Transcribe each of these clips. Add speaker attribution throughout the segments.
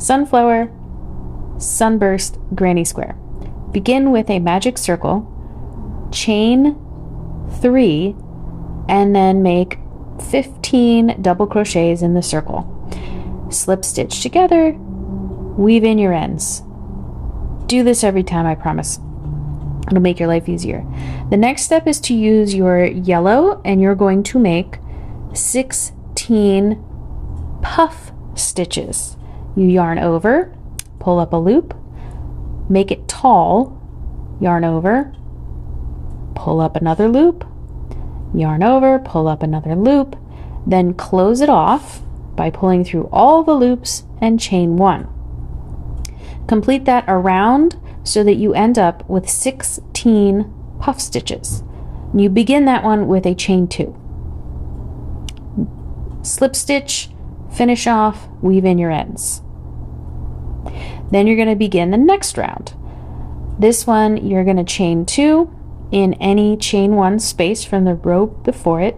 Speaker 1: sunflower, sunburst, granny square. Begin with a magic circle, chain 3, and then make 15 double crochets in the circle. Slip stitch together, weave in your ends. Do this every time, I promise. It'll make your life easier. The next step is to use your yellow, and you're going to make 16 puff stitches. You yarn over, pull up a loop, make it tall, yarn over, pull up another loop, yarn over, pull up another loop, then close it off by pulling through all the loops and chain 1. Complete that around so that you end up with 16 puff stitches. You begin that one with a chain 2. Slip stitch, finish off, weave in your ends. Then you're going to begin the next round. This one you're going to chain 2 in any chain 1 space from the row before it.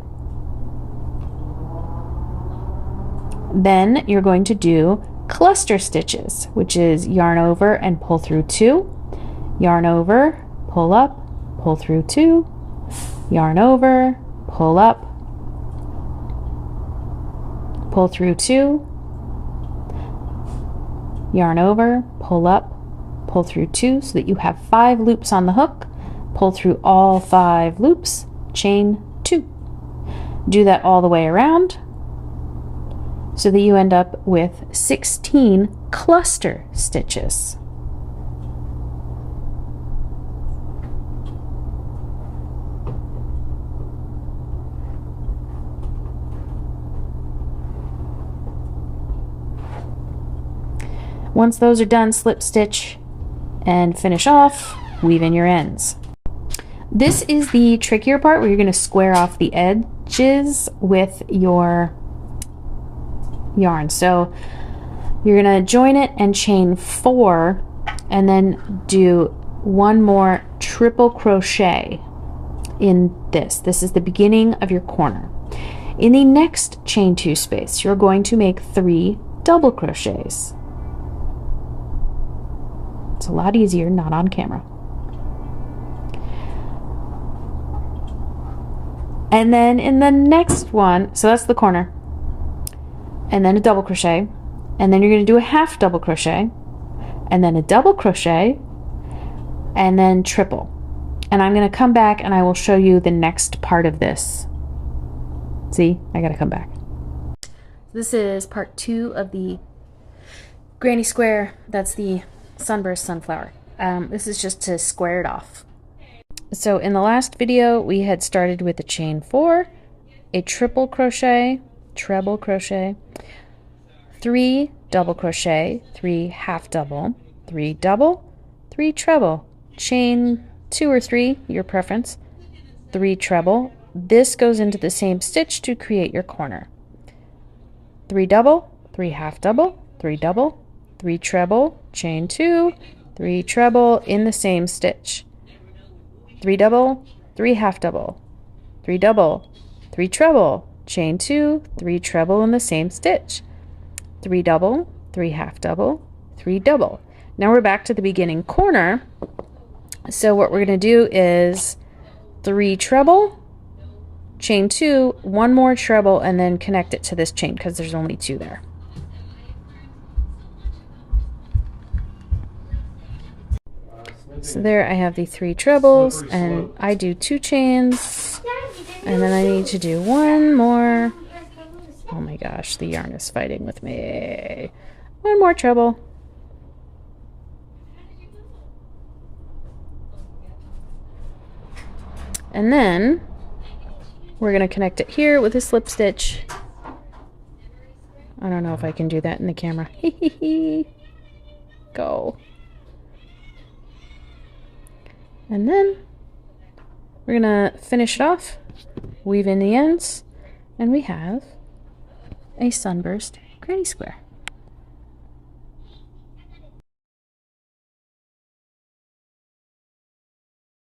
Speaker 1: Then you're going to do cluster stitches, which is yarn over and pull through 2, yarn over, pull up, pull through 2, yarn over, pull up, pull through 2, yarn over, pull up, pull through 2, so that you have 5 loops on the hook. Pull through all 5 loops, chain 2. Do that all the way around so that you end up with 16 cluster stitches. Once those are done, slip stitch and finish off, weave in your ends. This is the trickier part where you're going to square off the edges with your yarn. So you're going to join it and chain 4 and then do 1 more triple crochet in this. This is the beginning of your corner. In the next chain 2 space, you're going to make 3 double crochets. It's a lot easier not on camera. And then in the next one, so that's the corner, and then a double crochet, and then you're going to do a half double crochet, and then a double crochet, and then triple. And I'm going to come back and I will show you the next part of this. See, I got to come back. This is part 2 of the granny square. That's the sunburst sunflower. This is just to square it off. So in the last video we had started with a chain 4, a triple crochet, treble crochet, 3 double crochet, 3 half double, 3 double, 3 treble, chain 2 or 3, your preference, 3 treble. This goes into the same stitch to create your corner. 3 double, 3 half double, 3 double, 3 treble, chain 2, 3 treble in the same stitch. 3 double, 3 half double, 3 double, 3 treble, chain 2, 3 treble in the same stitch. 3 double, 3 half double, 3 double. Now we're back to the beginning corner. So what we're going to do is 3 treble, chain 2, 1 more treble, and then connect it to this chain because there's only 2 there. So there I have the 3 trebles, and I do 2 chains, and then I need to do 1 more. Oh my gosh, the yarn is fighting with me. 1 more treble. And then we're going to connect it here with a slip stitch. I don't know if I can do that in the camera. Go. And then we're going to finish it off, weave in the ends, and we have a sunburst granny square.